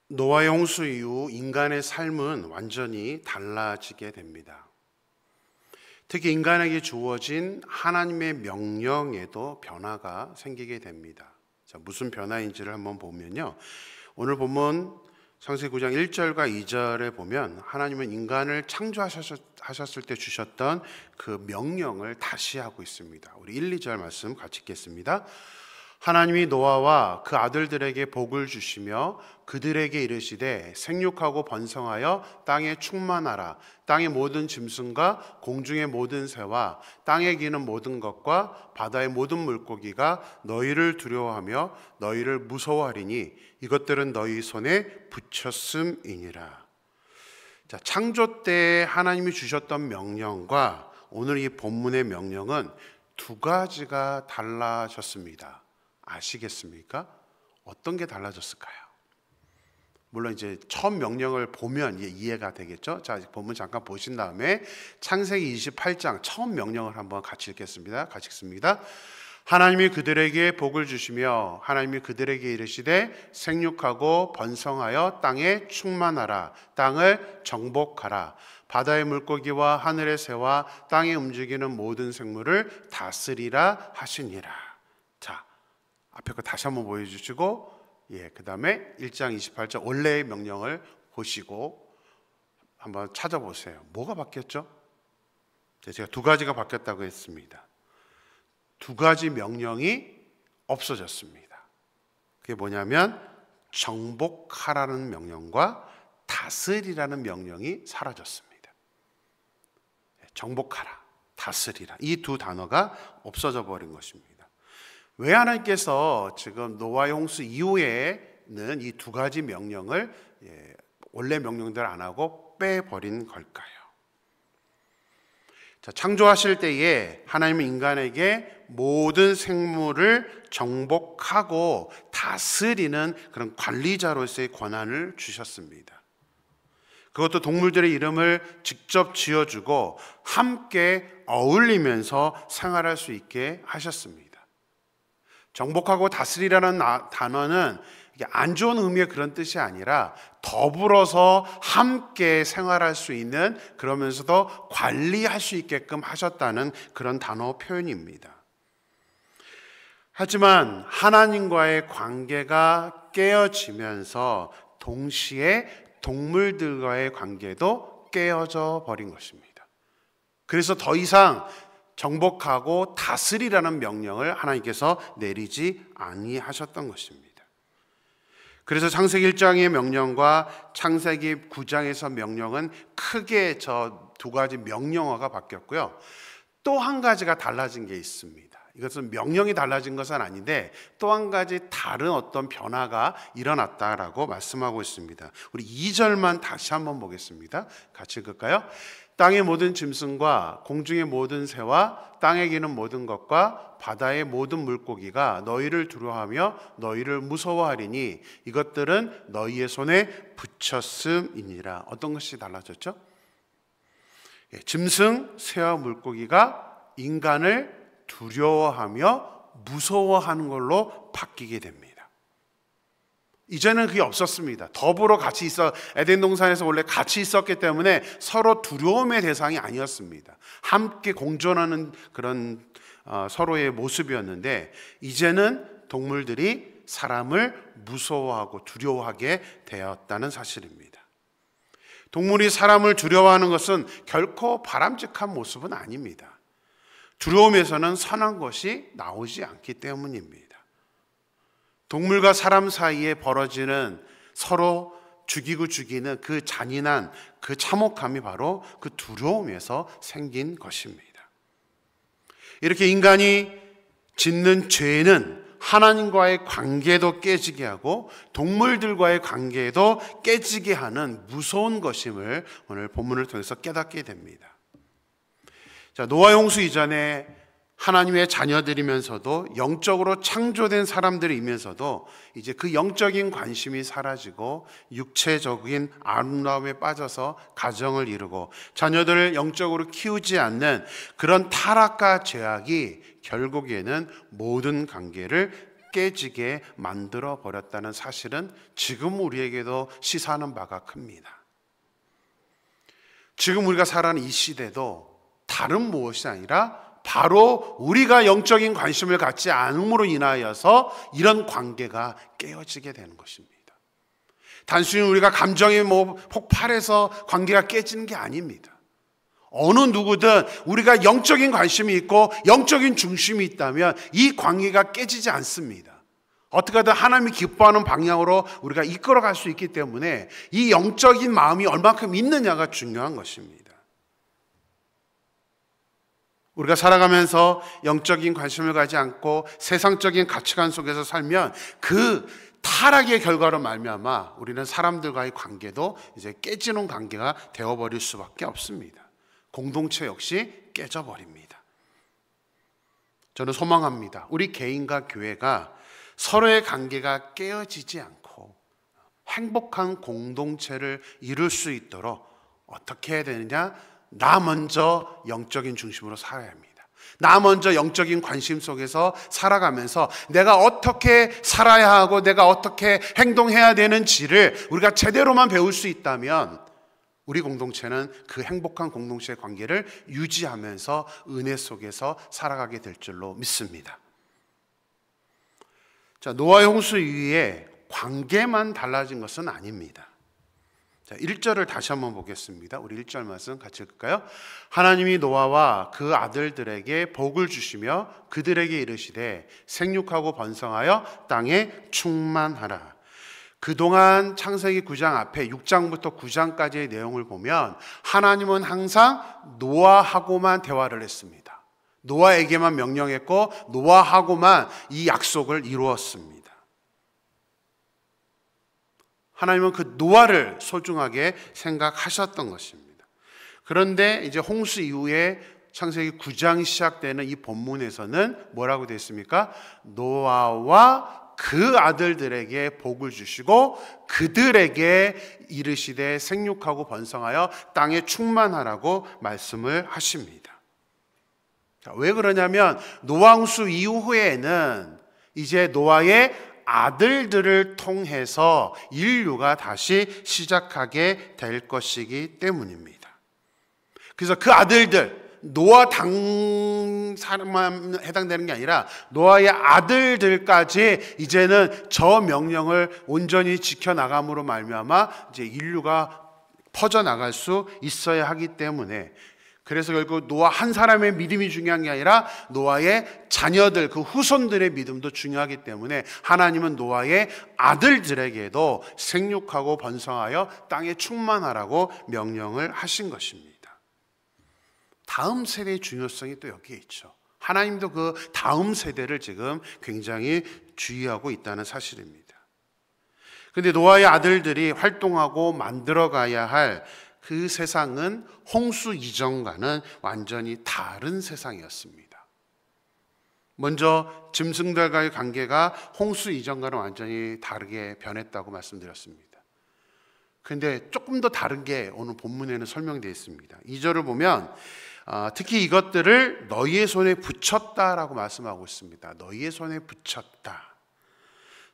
노아의 홍수 이후 인간의 삶은 완전히 달라지게 됩니다. 특히 인간에게 주어진 하나님의 명령에도 변화가 생기게 됩니다. 자, 무슨 변화인지를 한번 보면요. 오늘 본문 창세기 9장 1절과 2절에 보면 하나님은 인간을 창조하셨을 때 주셨던 그 명령을 다시 하고 있습니다. 우리 1, 2절 말씀 같이 읽겠습니다. 하나님이 노아와 그 아들들에게 복을 주시며 그들에게 이르시되 생육하고 번성하여 땅에 충만하라. 땅의 모든 짐승과 공중의 모든 새와 땅에 기는 모든 것과 바다의 모든 물고기가 너희를 두려워하며 너희를 무서워하리니 이것들은 너희 손에 붙였음이니라. 자, 창조 때 하나님이 주셨던 명령과 오늘 이 본문의 명령은 두 가지가 달라졌습니다. 아시겠습니까? 어떤 게 달라졌을까요? 물론 이제 처음 명령을 보면 이해가 되겠죠. 자, 본문 잠깐 보신 다음에 창세기 28장 처음 명령을 한번 같이 읽겠습니다. 같이 읽습니다. 하나님이 그들에게 복을 주시며 하나님이 그들에게 이르시되 생육하고 번성하여 땅에 충만하라. 땅을 정복하라. 바다의 물고기와 하늘의 새와 땅에 움직이는 모든 생물을 다스리라 하시니라. 자, 앞에 거 다시 한번 보여주시고, 그 다음에 1장 28절 원래의 명령을 보시고 한번 찾아보세요. 뭐가 바뀌었죠? 제가 두 가지가 바뀌었다고 했습니다. 두 가지 명령이 없어졌습니다. 그게 뭐냐면 정복하라는 명령과 다스리라는 명령이 사라졌습니다. 정복하라, 다스리라, 이 두 단어가 없어져 버린 것입니다. 왜 하나님께서 지금 노아의 홍수 이후에는 이 두 가지 명령을 원래 명령대로 안 하고 빼버린 걸까요? 자, 창조하실 때에 하나님은 인간에게 모든 생물을 정복하고 다스리는 그런 관리자로서의 권한을 주셨습니다. 그것도 동물들의 이름을 직접 지어주고 함께 어울리면서 생활할 수 있게 하셨습니다. 정복하고 다스리라는 단어는 안 좋은 의미의 그런 뜻이 아니라 더불어서 함께 생활할 수 있는, 그러면서도 관리할 수 있게끔 하셨다는 그런 단어 표현입니다. 하지만 하나님과의 관계가 깨어지면서 동시에 동물들과의 관계도 깨어져 버린 것입니다. 그래서 더 이상 정복하고 다스리라는 명령을 하나님께서 내리지 아니하셨던 것입니다. 그래서 창세기 1장의 명령과 창세기 9장에서 명령은 크게 저 두 가지 명령어가 바뀌었고요. 또 한 가지가 달라진 게 있습니다. 이것은 명령이 달라진 것은 아닌데 또 한 가지 다른 어떤 변화가 일어났다라고 말씀하고 있습니다. 우리 2절만 다시 한번 보겠습니다. 같이 읽을까요? 땅의 모든 짐승과 공중의 모든 새와 땅에 기는 모든 것과 바다의 모든 물고기가 너희를 두려워하며 너희를 무서워하리니 이것들은 너희의 손에 붙였음이니라. 어떤 것이 달라졌죠? 짐승, 새와 물고기가 인간을 두려워하며 무서워하는 걸로 바뀌게 됩니다. 이제는 그게 없었습니다. 더불어 같이 에덴 동산에서 원래 같이 있었기 때문에 서로 두려움의 대상이 아니었습니다. 함께 공존하는 그런 서로의 모습이었는데 이제는 동물들이 사람을 무서워하고 두려워하게 되었다는 사실입니다. 동물이 사람을 두려워하는 것은 결코 바람직한 모습은 아닙니다. 두려움에서는 선한 것이 나오지 않기 때문입니다. 동물과 사람 사이에 벌어지는 서로 죽이고 죽이는 그 잔인한 그 참혹함이 바로 그 두려움에서 생긴 것입니다. 이렇게 인간이 짓는 죄는 하나님과의 관계도 깨지게 하고 동물들과의 관계도 깨지게 하는 무서운 것임을 오늘 본문을 통해서 깨닫게 됩니다. 자, 노아 홍수 이전에 하나님의 자녀들이면서도 영적으로 창조된 사람들이면서도 이제 그 영적인 관심이 사라지고 육체적인 아름다움에 빠져서 가정을 이루고 자녀들을 영적으로 키우지 않는 그런 타락과 죄악이 결국에는 모든 관계를 깨지게 만들어 버렸다는 사실은 지금 우리에게도 시사하는 바가 큽니다. 지금 우리가 살아가는 이 시대도 다른 무엇이 아니라 바로 우리가 영적인 관심을 갖지 않음으로 인하여서 이런 관계가 깨어지게 되는 것입니다. 단순히 우리가 감정이 폭발해서 관계가 깨지는 게 아닙니다. 어느 누구든 우리가 영적인 관심이 있고 영적인 중심이 있다면 이 관계가 깨지지 않습니다. 어떻게 하든 하나님이 기뻐하는 방향으로 우리가 이끌어갈 수 있기 때문에 이 영적인 마음이 얼마큼 있느냐가 중요한 것입니다. 우리가 살아가면서 영적인 관심을 가지 않고 세상적인 가치관 속에서 살면 그 타락의 결과로 말미암아 우리는 사람들과의 관계도 이제 깨지는 관계가 되어버릴 수밖에 없습니다. 공동체 역시 깨져버립니다. 저는 소망합니다. 우리 개인과 교회가 서로의 관계가 깨어지지 않고 행복한 공동체를 이룰 수 있도록 어떻게 해야 되느냐? 나 먼저 영적인 중심으로 살아야 합니다. 나 먼저 영적인 관심 속에서 살아가면서 내가 어떻게 살아야 하고 내가 어떻게 행동해야 되는지를 우리가 제대로만 배울 수 있다면 우리 공동체는 그 행복한 공동체의 관계를 유지하면서 은혜 속에서 살아가게 될 줄로 믿습니다. 자, 노아의 홍수 이후에 관계만 달라진 것은 아닙니다. 자, 1절을 다시 한번 보겠습니다. 우리 1절 말씀 같이 읽을까요? 하나님이 노아와 그 아들들에게 복을 주시며 그들에게 이르시되 생육하고 번성하여 땅에 충만하라. 그동안 창세기 9장 앞에 6장부터 9장까지의 내용을 보면 하나님은 항상 노아하고만 대화를 했습니다. 노아에게만 명령했고 노아하고만 이 약속을 이루었습니다. 하나님은 그 노아를 소중하게 생각하셨던 것입니다. 그런데 이제 홍수 이후에 창세기 9장이 시작되는 이 본문에서는 뭐라고 되어 있습니까? 노아와 그 아들들에게 복을 주시고 그들에게 이르시되 생육하고 번성하여 땅에 충만하라고 말씀을 하십니다. 왜 그러냐면 노아 홍수 이후에는 이제 노아의 아들들을 통해서 인류가 다시 시작하게 될 것이기 때문입니다. 그래서 그 아들들, 노아 당 사람만 해당되는 게 아니라 노아의 아들들까지 이제는 저 명령을 온전히 지켜나감으로 말미암아 이제 인류가 퍼져나갈 수 있어야 하기 때문에, 그래서 결국 노아 한 사람의 믿음이 중요한 게 아니라 노아의 자녀들, 그 후손들의 믿음도 중요하기 때문에 하나님은 노아의 아들들에게도 생육하고 번성하여 땅에 충만하라고 명령을 하신 것입니다. 다음 세대의 중요성이 또 여기에 있죠. 하나님도 그 다음 세대를 지금 굉장히 주의하고 있다는 사실입니다. 그런데 노아의 아들들이 활동하고 만들어가야 할 그 세상은 홍수 이전과는 완전히 다른 세상이었습니다. 먼저 짐승들과의 관계가 홍수 이전과는 완전히 다르게 변했다고 말씀드렸습니다. 그런데 조금 더 다른 게 오늘 본문에는 설명되어 있습니다. 2절을 보면 특히 이것들을 너희의 손에 붙였다라고 말씀하고 있습니다. 너희의 손에 붙였다.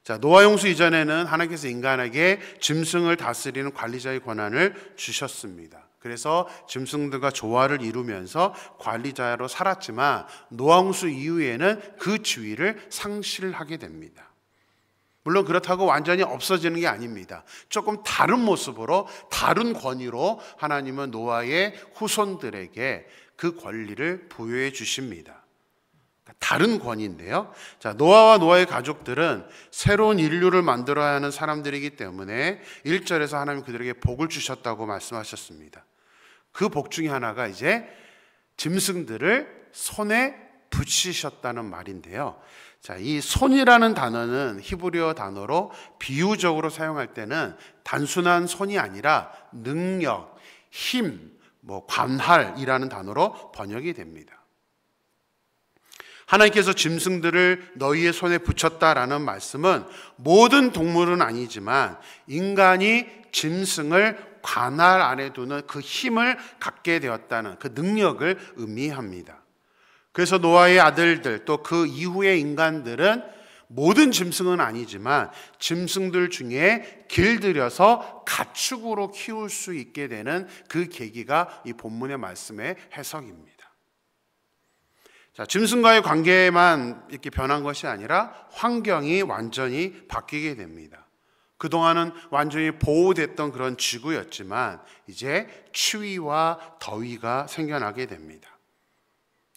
자, 노아 홍수 이전에는 하나님께서 인간에게 짐승을 다스리는 관리자의 권한을 주셨습니다. 그래서 짐승들과 조화를 이루면서 관리자로 살았지만 노아 홍수 이후에는 그 지위를 상실하게 됩니다. 물론 그렇다고 완전히 없어지는 게 아닙니다. 조금 다른 모습으로, 다른 권위로 하나님은 노아의 후손들에게 그 권리를 부여해 주십니다. 다른 권위인데요. 자, 노아와 노아의 가족들은 새로운 인류를 만들어야 하는 사람들이기 때문에 1절에서 하나님 그들에게 복을 주셨다고 말씀하셨습니다. 그 복 중에 하나가 이제 짐승들을 손에 붙이셨다는 말인데요. 자, 이 손이라는 단어는 히브리어 단어로 비유적으로 사용할 때는 단순한 손이 아니라 능력, 힘, 관할이라는 단어로 번역이 됩니다. 하나님께서 짐승들을 너희의 손에 붙였다라는 말씀은 모든 동물은 아니지만 인간이 짐승을 관할 안에 두는 그 힘을 갖게 되었다는 그 능력을 의미합니다. 그래서 노아의 아들들 또 그 이후의 인간들은 모든 짐승은 아니지만 짐승들 중에 길들여서 가축으로 키울 수 있게 되는 그 계기가 이 본문의 말씀의 해석입니다. 자, 짐승과의 관계만 이렇게 변한 것이 아니라 환경이 완전히 바뀌게 됩니다. 그동안은 완전히 보호됐던 그런 지구였지만 이제 추위와 더위가 생겨나게 됩니다.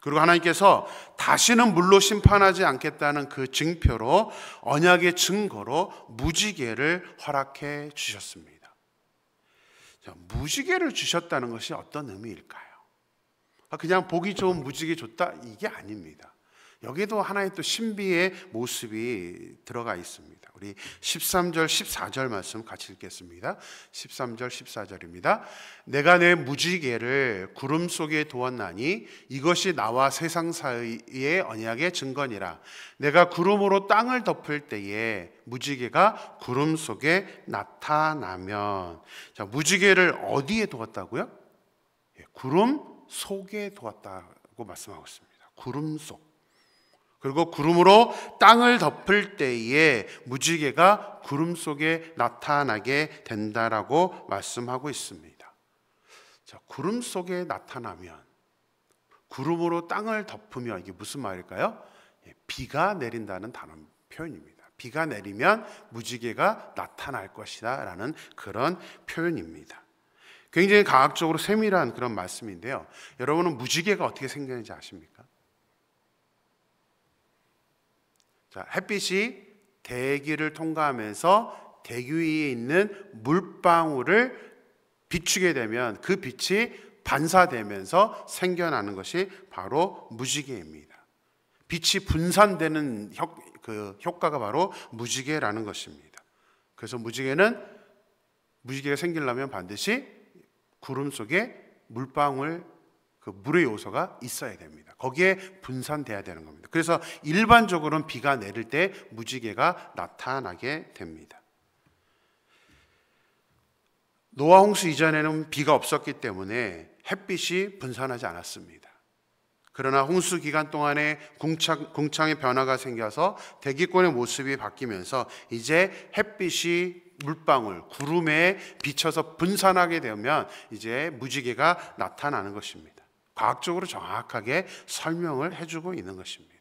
그리고 하나님께서 다시는 물로 심판하지 않겠다는 그 증표로, 언약의 증거로 무지개를 허락해 주셨습니다. 자, 무지개를 주셨다는 것이 어떤 의미일까요? 그냥 보기 좋은 무지개 줬다, 이게 아닙니다. 여기에도 하나의 또 신비의 모습이 들어가 있습니다. 우리 13절 14절 말씀 같이 읽겠습니다. 13절 14절입니다. 내가 내 무지개를 구름 속에 두었나니 이것이 나와 세상 사이의 언약의 증거니라. 내가 구름으로 땅을 덮을 때에 무지개가 구름 속에 나타나면. 자, 무지개를 어디에 두었다고요? 구름 속에 두었다고 말씀하고 있습니다. 구름 속. 그리고 구름으로 땅을 덮을 때에 무지개가 구름 속에 나타나게 된다라고 말씀하고 있습니다. 자, 구름 속에 나타나면, 구름으로 땅을 덮으면 이게 무슨 말일까요? 비가 내린다는 단어 표현입니다. 비가 내리면 무지개가 나타날 것이다 라는 그런 표현입니다. 굉장히 과학적으로 세밀한 그런 말씀인데요. 여러분은 무지개가 어떻게 생기는지 아십니까? 자, 햇빛이 대기를 통과하면서 대기 위에 있는 물방울을 비추게 되면 그 빛이 반사되면서 생겨나는 것이 바로 무지개입니다. 빛이 분산되는 그 효과가 바로 무지개라는 것입니다. 그래서 무지개가 생기려면 반드시 구름 속에 물방울, 그 물의 요소가 있어야 됩니다. 거기에 분산돼야 되는 겁니다. 그래서 일반적으로는 비가 내릴 때 무지개가 나타나게 됩니다. 노아 홍수 이전에는 비가 없었기 때문에 햇빛이 분산하지 않았습니다. 그러나 홍수 기간 동안에 궁창의 변화가 생겨서 대기권의 모습이 바뀌면서 이제 햇빛이 물방울, 구름에 비쳐서 분산하게 되면 이제 무지개가 나타나는 것입니다. 과학적으로 정확하게 설명을 해주고 있는 것입니다.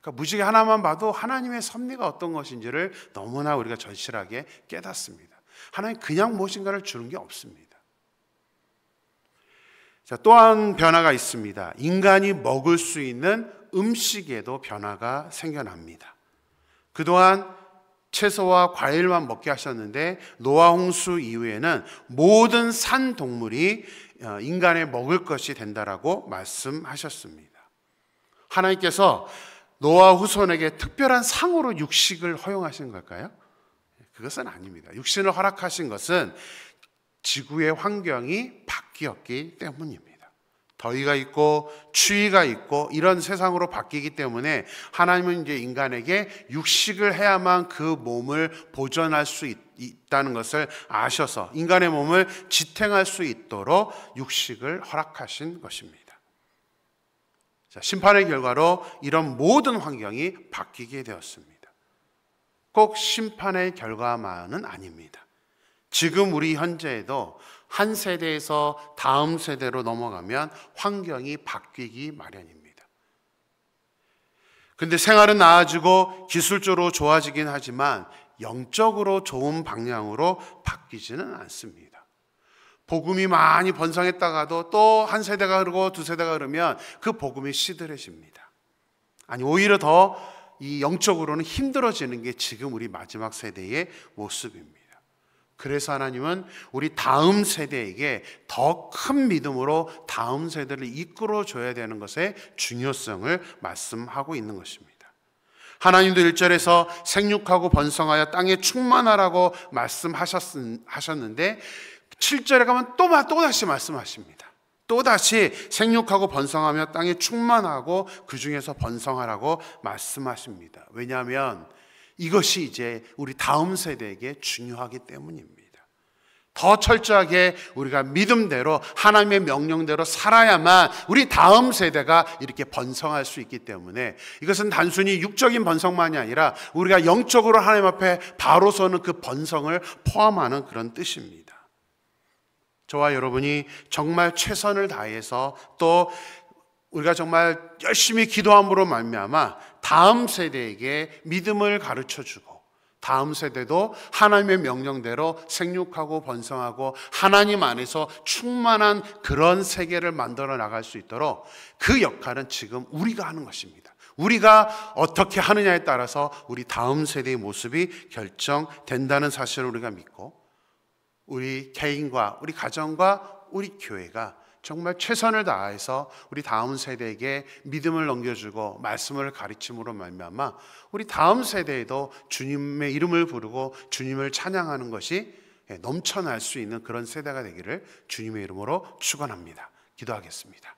그러니까 무지개 하나만 봐도 하나님의 섭리가 어떤 것인지를 너무나 우리가 절실하게 깨닫습니다. 하나님 그냥 무엇인가를 주는 게 없습니다. 자, 또한 변화가 있습니다. 인간이 먹을 수 있는 음식에도 변화가 생겨납니다. 그동안 채소와 과일만 먹게 하셨는데 노아 홍수 이후에는 모든 산 동물이 인간의 먹을 것이 된다라고 말씀하셨습니다. 하나님께서 노아 후손에게 특별한 상으로 육식을 허용하신 걸까요? 그것은 아닙니다. 육신을 허락하신 것은 지구의 환경이 바뀌었기 때문입니다. 더위가 있고 추위가 있고 이런 세상으로 바뀌기 때문에 하나님은 이제 인간에게 육식을 해야만 그 몸을 보존할 수 있다는 것을 아셔서 인간의 몸을 지탱할 수 있도록 육식을 허락하신 것입니다. 자, 심판의 결과로 이런 모든 환경이 바뀌게 되었습니다. 꼭 심판의 결과만은 아닙니다. 지금 우리 현재에도 한 세대에서 다음 세대로 넘어가면 환경이 바뀌기 마련입니다. 근데 생활은 나아지고 기술적으로 좋아지긴 하지만 영적으로 좋은 방향으로 바뀌지는 않습니다. 복음이 많이 번성했다가도 또 한 세대가 흐르고 두 세대가 흐르면 그 복음이 시들해집니다. 아니, 오히려 더 이 영적으로는 힘들어지는 게 지금 우리 마지막 세대의 모습입니다. 그래서 하나님은 우리 다음 세대에게 더 큰 믿음으로 다음 세대를 이끌어줘야 되는 것의 중요성을 말씀하고 있는 것입니다. 하나님도 1절에서 생육하고 번성하여 땅에 충만하라고 말씀하셨는데 7절에 가면 또다시 말씀하십니다. 또다시 생육하고 번성하며 땅에 충만하고 그 중에서 번성하라고 말씀하십니다. 왜냐하면 이것이 이제 우리 다음 세대에게 중요하기 때문입니다. 더 철저하게 우리가 믿음대로 하나님의 명령대로 살아야만 우리 다음 세대가 이렇게 번성할 수 있기 때문에 이것은 단순히 육적인 번성만이 아니라 우리가 영적으로 하나님 앞에 바로 서는 그 번성을 포함하는 그런 뜻입니다. 저와 여러분이 정말 최선을 다해서 또 우리가 정말 열심히 기도함으로 말미암아 다음 세대에게 믿음을 가르쳐주고 다음 세대도 하나님의 명령대로 생육하고 번성하고 하나님 안에서 충만한 그런 세계를 만들어 나갈 수 있도록 그 역할은 지금 우리가 하는 것입니다. 우리가 어떻게 하느냐에 따라서 우리 다음 세대의 모습이 결정된다는 사실을 우리가 믿고 우리 개인과 우리 가정과 우리 교회가 정말 최선을 다해서 우리 다음 세대에게 믿음을 넘겨주고 말씀을 가르침으로 말미암아 우리 다음 세대에도 주님의 이름을 부르고 주님을 찬양하는 것이 넘쳐날 수 있는 그런 세대가 되기를 주님의 이름으로 축원합니다. 기도하겠습니다.